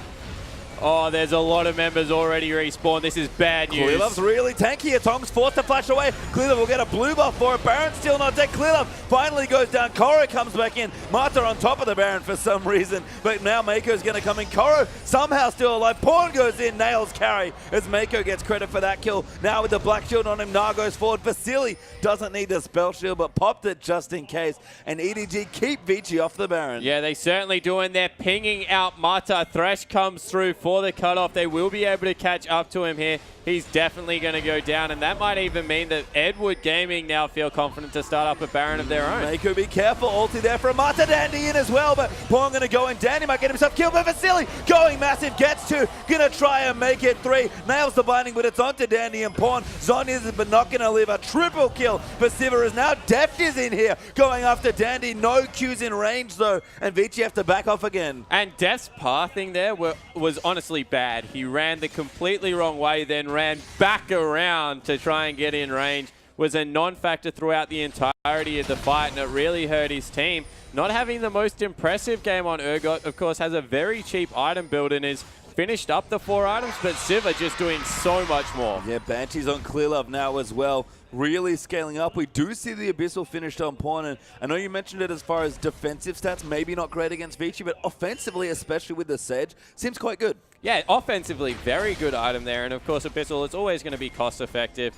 Oh, there's a lot of members already respawned. This is bad news. Clear Love's really tanky. Tong's forced to flash away. Clear Love will get a blue buff for it. Baron's still not dead. Clear Love finally goes down. Korra comes back in. Mata on top of the Baron for some reason, but now Mako's going to come in. Korra somehow still alive. Pawn goes in, nails carry as Mako gets credit for that kill. Now with the black shield on him, Na goes forward. Vasily doesn't need the spell shield, but popped it just in case. And EDG keep Vici off the Baron. Yeah, they certainly do, and they're pinging out Mata. Thresh comes through for the cutoff. They will be able to catch up to him here. He's definitely going to go down, and that might even mean that Edward Gaming now feel confident to start up a Baron of their own. Mako, be careful. Ulti there for Mata. Dandy in as well, but Pawn going to go in. Dandy might get himself killed, but Vasily going massive. Gets 2. Going to try and make it 3. Nails the binding, but it's onto Dandy and Pawn. Zonya's but not going to live. A triple kill for Siva is now. Deft is in here going after Dandy. No Qs in range though, and Vici have to back off again. And Deft's pathing there was honestly bad. He ran the completely wrong way, then ran back around to try and get in range. Was a non-factor throughout the entirety of the fight, and it really hurt his team. Not having the most impressive game on Urgot, of course, has a very cheap item build and is finished up the 4 items, but Siva just doing so much more. Yeah, Banshee's on Clear Love now as well. Really scaling up. We do see the Abyssal finished on Pawn, and I know you mentioned it as far as defensive stats, maybe not great against Vici, but offensively, especially with the Sedge, seems quite good. Yeah, offensively, very good item there, and of course Abyssal, it's always going to be cost effective.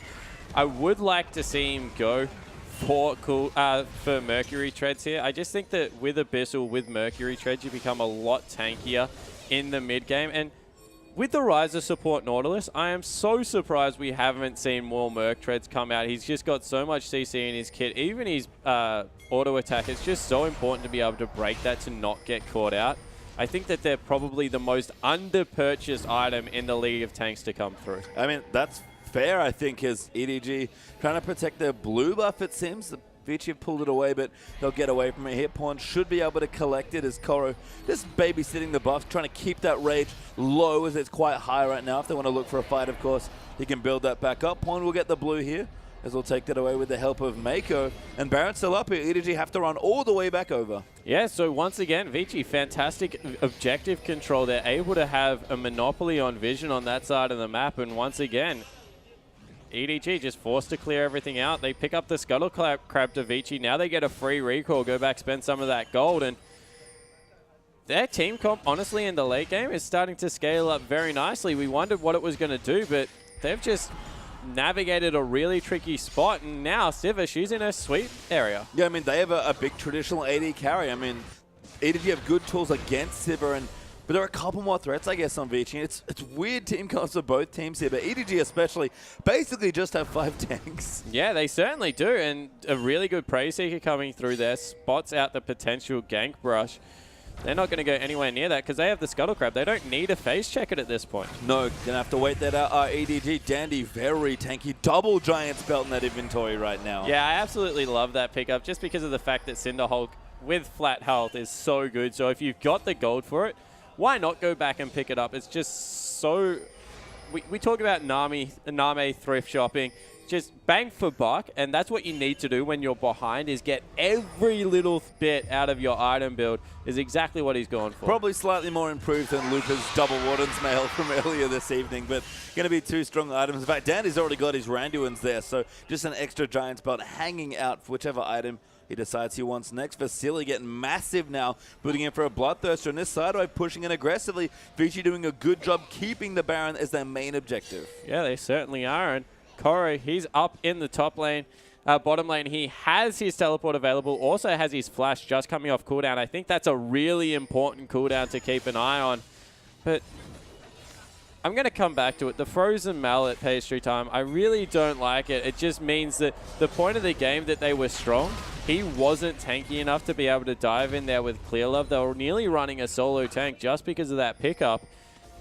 I would like to see him go for Mercury Treads here. I just think that with Abyssal, with Mercury Treads, you become a lot tankier. in the mid game. And with the rise of support Nautilus, I am so surprised we haven't seen more Merc Treads come out. He's just got so much CC in his kit. Even his auto attack, it's just so important to be able to break that to not get caught out. I think that they're probably the most under-purchased item in the League of Tanks to come through. I mean, that's fair, I think, as EDG trying to protect their blue buff, it seems. The Vici have pulled it away, but they'll get away from it. Hit Pawn should be able to collect it as Koro just babysitting the buff, trying to keep that rage low as it's quite high right now. If they want to look for a fight, of course, he can build that back up. Pawn will get the blue here, as we'll take that away with the help of Mako. And Baron's still up here. EDG have to run all the way back over. Yeah, so once again, Vici, fantastic objective control. They're able to have a monopoly on vision on that side of the map, and once again, EDG just forced to clear everything out. They pick up the Scuttle Crab to Vici. Now they get a free recall, go back, spend some of that gold, and their team comp, honestly, in the late game is starting to scale up very nicely. We wondered what it was going to do, but they've just navigated a really tricky spot, and now Siva, she's in her sweep area. Yeah, I mean, they have a big traditional AD carry. I mean, EDG have good tools against Siva, but there are a couple more threats, I guess, on Vici. It's weird team comps for both teams here, but EDG especially basically just have 5 tanks. Yeah, they certainly do, and a really good Prey Seeker coming through there, spots out the potential gank brush. They're not going to go anywhere near that because they have the Scuttle Crab. They don't need to face check it at this point. No, going to have to wait that out. EDG, Dandy, very tanky. Double Giant's belt in that inventory right now. Yeah, I absolutely love that pickup just because of the fact that Cinderhulk with flat health is so good. So if you've got the gold for it, why not go back and pick it up? It's just so... We talk about Name thrift shopping. Just bang for buck, and that's what you need to do when you're behind, is get every little bit out of your item build, is exactly what he's going for. Probably slightly more improved than Luca's Double Warden's mail from earlier this evening, but going to be 2 strong items. In fact, Dandy's already got his Randuin's there, so just an extra Giant's belt hanging out for whichever item he decides he wants next. Vasily getting massive now, putting in for a Bloodthirster. On this side, by pushing in aggressively, Vici doing a good job keeping the Baron as their main objective. Yeah, they certainly are, and Koro, he's up in the top lane. Bottom lane, he has his teleport available, also has his flash just coming off cooldown. I think that's a really important cooldown to keep an eye on. But I'm going to come back to it. The Frozen Mallet pastry time, I really don't like it. It just means that the point of the game that they were strong, he wasn't tanky enough to be able to dive in there with Clear Love. They were nearly running a solo tank just because of that pickup.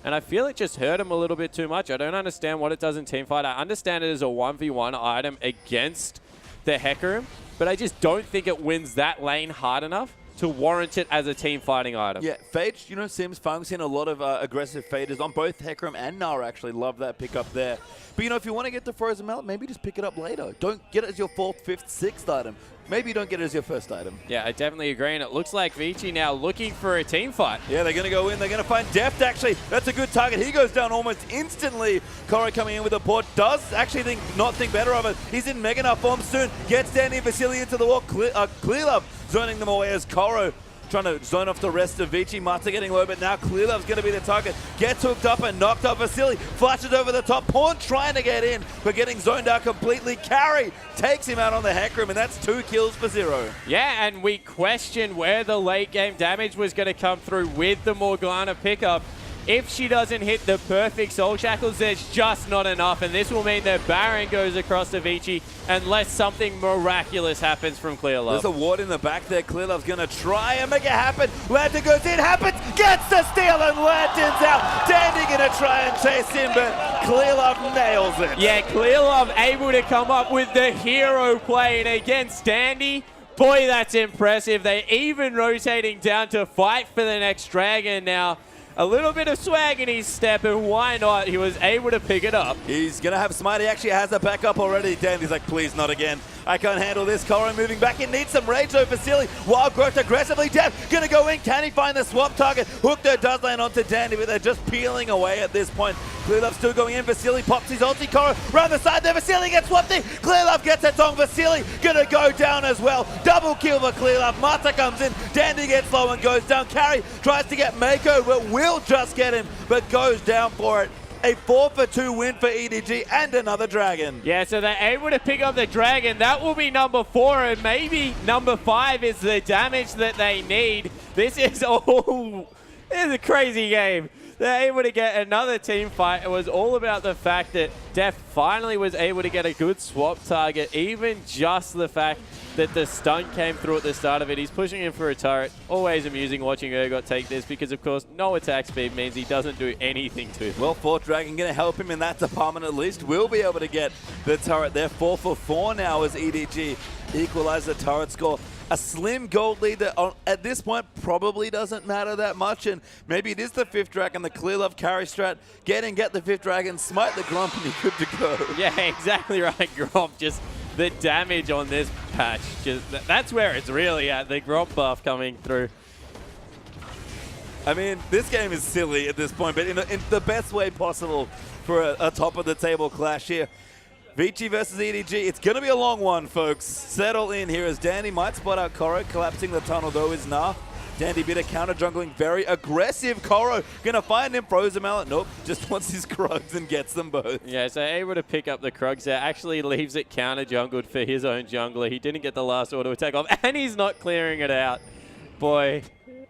And I feel it just hurt him a little bit too much. I don't understand what it does in teamfight. I understand it as a 1v1 item against the Hecarim, but I just don't think it wins that lane hard enough to warrant it as a team fighting item. Yeah, Phage, you know, Sims Fung's seen a lot of aggressive faders on both Hecarim and Nara. Actually love that pickup there. But, you know, if you want to get the Frozen Mallet, maybe just pick it up later. Don't get it as your 4th, 5th, 6th item. Maybe you don't get it as your first item. Yeah, I definitely agree, and it looks like Vici now looking for a team fight. Yeah, they're going to go in. They're going to find Deft, actually. That's a good target. He goes down almost instantly. Koro coming in with a port. Does actually not think better of it. He's in Mega Knight form soon. Gets Dandy and Vasily into the wall. Clear Love zoning them away as Koro trying to zone off the rest of Vici. Mata getting low, but now Clear Love's going to be the target. Gets hooked up and knocked up Vasily. Flashes over the top. Pawn trying to get in, but getting zoned out completely. Carry takes him out on the Hecarim, and that's 2 kills for 0. Yeah, and we questioned where the late game damage was going to come through with the Morgana pickup. If she doesn't hit the perfect Soul Shackles, there's just not enough, and this will mean that Baron goes across to Vici unless something miraculous happens from Clear Love. There's a ward in the back there. Clear Love's going to try and make it happen. Lantern goes in, happens, gets the steal, and Lantern's out. Dandy going to try and chase him, but Clear Love nails it. Yeah, Clear Love able to come up with the hero play, and against Dandy, boy, that's impressive. They're even rotating down to fight for the next dragon now. A little bit of swag in his step, and why not? He was able to pick it up. He's going to have Smite. He actually has a backup already. Dandy's like, please, not again. I can't handle this. Koro moving back in. Needs some rage though. Vasily. Wild Growth aggressively. Dev going to go in. Can he find the swap target? Hook there does land onto Dandy, but they're just peeling away at this point. Clear Love still going in. Vasily pops his ulti. Koro round the side there. Vasily gets swapped in. Clear Love gets it on. Vasily going to go down as well. Double kill for Clear Love. Mata comes in. Dandy gets low and goes down. Carry tries to get Mako, but will just get him, but goes down for it. A 4-for-2 win for EDG and another dragon. Yeah, so they're able to pick up the dragon. That will be number 4, and maybe number 5 is the damage that they need. This is all This is a crazy game. They're able to get another team fight. It was all about the fact that Def finally was able to get a good swap target. Even just the fact that the stun came through at the start of it. He's pushing in for a turret. Always amusing watching Urgot take this because, of course, no attack speed means he doesn't do anything to him. Well, Fort Dragon going to help him in that department at least. Will be able to get the turret there. 4 for 4 now as EDG equalize the turret score. A slim gold lead that at this point probably doesn't matter that much, and maybe it is the 5th Dragon, the clear love carry strat. Get the 5th Dragon, smite the Grump, and you're good to go. Yeah, exactly right, Grump. Just the damage on this patch, that's where it's really at, the Grump buff coming through. I mean, this game is silly at this point, but in the best way possible for a top-of-the-table clash here. Vici versus EDG. It's going to be a long one, folks. Settle in here as Dandy might spot out Koro. Collapsing the tunnel, though, is Nah. Dandy bit of counter jungling. Very aggressive. Koro going to find him. Throws him out. Nope. Just wants his Krugs and gets them both. Yeah, so able to pick up the Krugs there. Actually leaves it counter jungled for his own jungler. He didn't get the last auto attack off, and he's not clearing it out. Boy,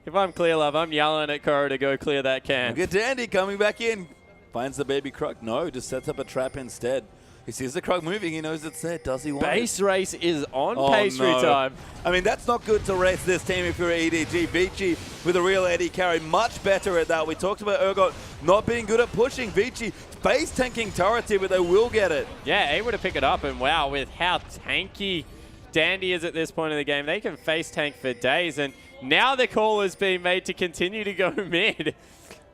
if I'm clear love, I'm yelling at Koro to go clear that can. Look at Dandy coming back in. Finds the baby Krug. No, just sets up a trap instead. He sees the Krug moving. He knows it's there. Does he want Base it? race is on pastry time. I mean, that's not good to race this team if you're EDG. Vici with a real AD carry. Much better at that. We talked about Urgot not being good at pushing. Vici base tanking turrets here, but they will get it. Yeah, able to pick it up. And wow, with how tanky Dandy is at this point in the game, they can face tank for days. And now the call has been made to continue to go mid.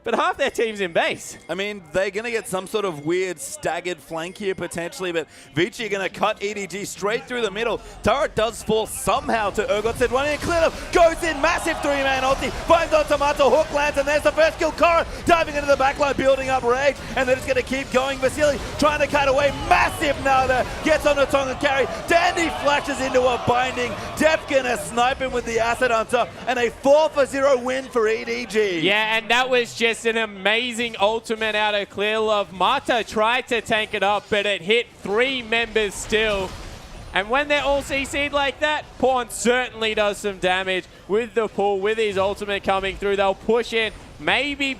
But half their team's in base. I mean, they're going to get some sort of weird staggered flank here potentially, but Vici going to cut EDG straight through the middle. Turret does fall somehow to Urgot. Said one in, clear up, goes in, massive 3-man ulti, finds on Tomato, hook lands, and there's the first kill. Koro diving into the backline, building up rage, and they're just going to keep going. Vasily trying to cut away, massive now there, gets on the Tonga carry. Dandy flashes into a binding. Def going to snipe him with the Acid Hunter, and a 4-for-0 win for EDG. Yeah, and that was just an amazing ultimate out of Clear Love. Mata tried to tank it up, but it hit 3 members still. And when they're all CC'd like that, Pawn certainly does some damage with the pull, with his ultimate coming through. They'll push in, maybe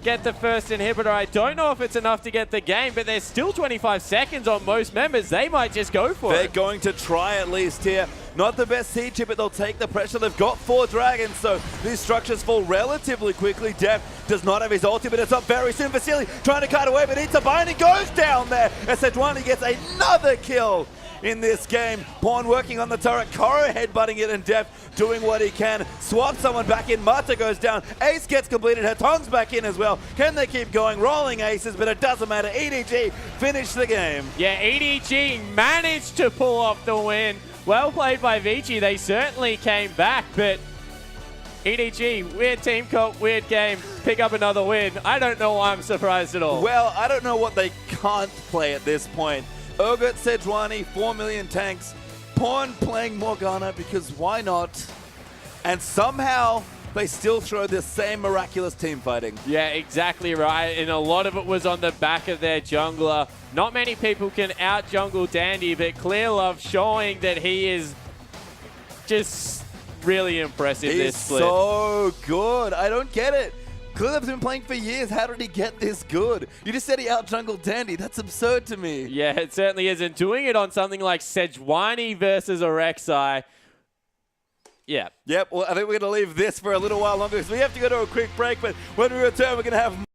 get the first inhibitor. I don't know if it's enough to get the game, but there's still 25 seconds on most members. They might just go for it. They're going to try at least here. Not the best siege here, but they'll take the pressure. They've got 4 dragons, so these structures fall relatively quickly. Def does not have his ulti, but it's up very soon. Vasily trying to cut away, but it's a bind. He goes down there as Sejuani gets another kill in this game. Pawn working on the turret. Koro headbutting it, and Def doing what he can. Swap someone back in. Mata goes down. Ace gets completed. Her tongue's back in as well. Can they keep going? Rolling aces, but it doesn't matter. EDG finish the game. Yeah, EDG managed to pull off the win. Well played by Vici. They certainly came back, but EDG, weird team comp, weird game. Pick up another win. I don't know why I'm surprised at all. Well, I don't know what they can't play at this point. Urgot, Sejuani, 4 million tanks. Pawn playing Morgana because why not? And somehow they still throw the same miraculous team fighting. Yeah, exactly right. And a lot of it was on the back of their jungler. Not many people can out-jungle Dandy, but Clear Love showing that he is just really impressive this split. He's so good. I don't get it. Clear Love's been playing for years. How did he get this good? You just said he out-jungled Dandy. That's absurd to me. Yeah, it certainly is. And doing it on something like Sejuani versus Rek'Sai. Yeah. Yep, well, I think we're going to leave this for a little while longer because we have to go to a quick break, but when we return, we're going to have